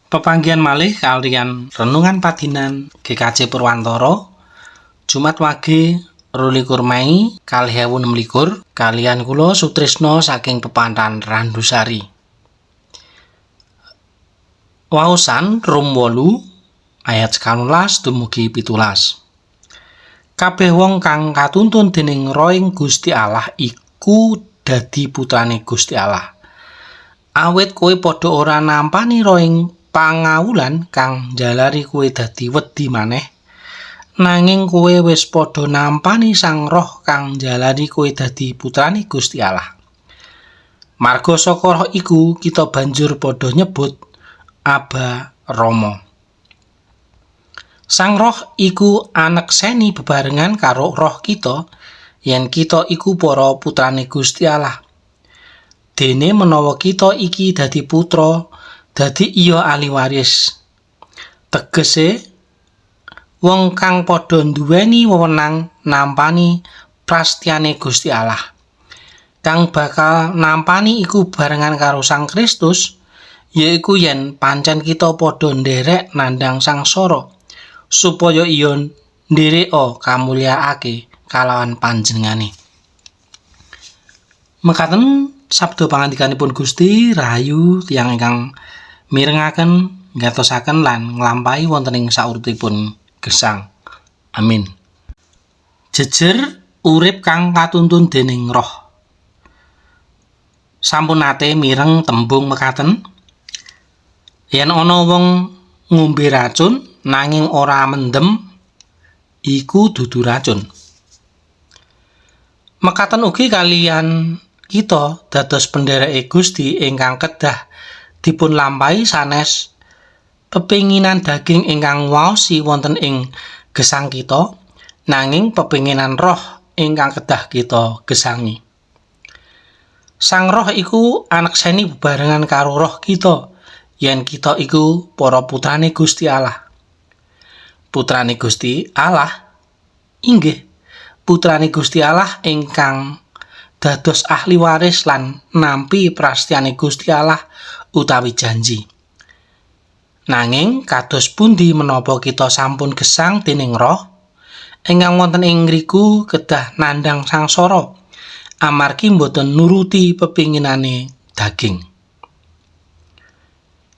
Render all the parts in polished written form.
Pepanggihan malih kaliyan renungan padinan GKJ Purwantara Jumat Wage 22 Mei 2026 kaliyan kula Sutrisno saking Pepantan Randusari. Waosan Rum 8 ayat 19 dumugi 17. Kabeh wong kang katuntun dening Rohing Gusti Allah iku dadi putrane Gusti Allah. Awit kowe padha ora nampani rohing pangawulan kang njalari kowe dadi wedi maneh, nanging kowe wis padha nampani Sang Roh kang njalari kowe dadi putrane Gusti Allah. Marga saka Roh iku kita banjur padha nyebut Aba Rama. Sang Roh iku anekseni bebarengan karo roh kita yen kita iku para putrane Gusti Allah. Dene menawa kita iki dadi putra, dadi iya ahli waris. Tegese wong kang padha nduweni wewenang nampani prastiane Gusti Allah. Kang bakal nampani iku barengan karo Sang Kristus, yaiku yen pancen kita padha nderek nandhang sangsara, supaya iya ndereka kamulyaake kalawan panjenengane. Mekaten sabda pangandikanipun Gusti, rahayu tiyang ingkang mirengaken, ngatosaken lan nglampahi wonten ing sauripipun gesang. Amin. Jejer urip kang katuntun dening Roh. Sampun nate mireng tembung mekaten, yen ana wong ngombe racun nanging ora mendem, iku dudu racun. Mekaten ugi kaliyan kita dados pendereke Gusti ingkang kedah dipun lampahi sanes pepinginan daging ingkang waosi wonten ing gesang kita, nanging pepinginan Roh ingkang kedah kita gesangi. Sang Roh iku anekseni bebarengan karo roh kita yen kita iku para putrane Gusti Allah. Putrane Gusti Allah inggih putrane Gusti Allah ingkang dados ahli waris lan nampi prastiane Gusti Allah utawi janji. Nanging kados pundi menapa kita sampun gesang dening Roh ingkang wonten ing ngriku kedah nandhang sangsara amargi boten nuruti pepinginane daging.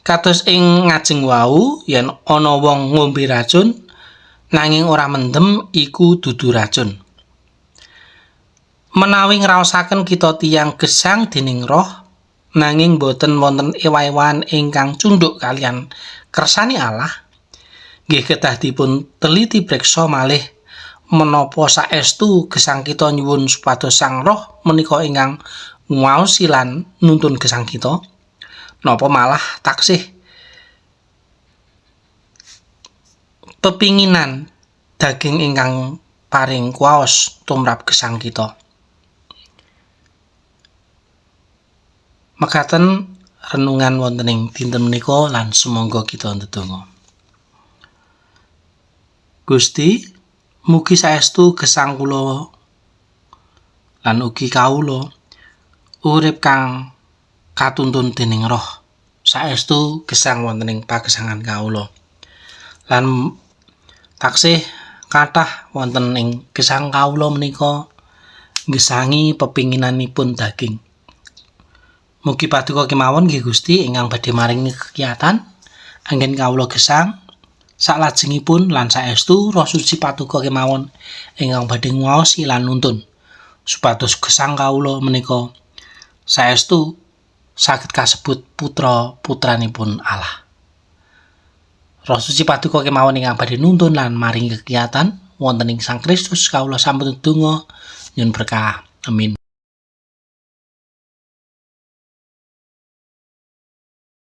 Kados ing ngajeng wau, yen ana wong ngombe racun nanging ora mendem, iku dudu racun. Menawi ngraosaken kita tiyang gesang dening Roh, nanging boten wonten ewa-ewahan ingkang cundhuk kaliyan kersane Allah, nggih kedah dipun teliti preksa malih menapa saestu gesang kita nyuwun supados Sang Roh menika ingkang nguwaosi lan nuntun gesang kita, napa malah taksih pepinginan daging ingkang paring kuwaos tumrap gesang kita. Mekaten renungan wonten ing dinten menika lan sumangga kita ndedonga. Gusti, mugi saestu gesang kula lan ugi kawula urip kang katuntun dening Roh, saestu gesang wonten ing pagesangan kawula. Lan taksih kathah wonten ing gesang kawula menika gesangi pepinginanipun daging. Mugi paduka kemawon nggih Gusti ingkang badhe maringi kekiyatan anggen kawula gesang salajengipun lan saestu Roh Suci paduka kemawon ingkang badhe nguwaosi lan nuntun supados gesang kawula menika saestu saged kasebut putra-putranipun Allah. Roh Suci paduka kemawon ingkang badhe nuntun lan maringi kekiyatan wonten ing Sang Kristus kawula sampun ndedonga nyuwun berkah. Amin.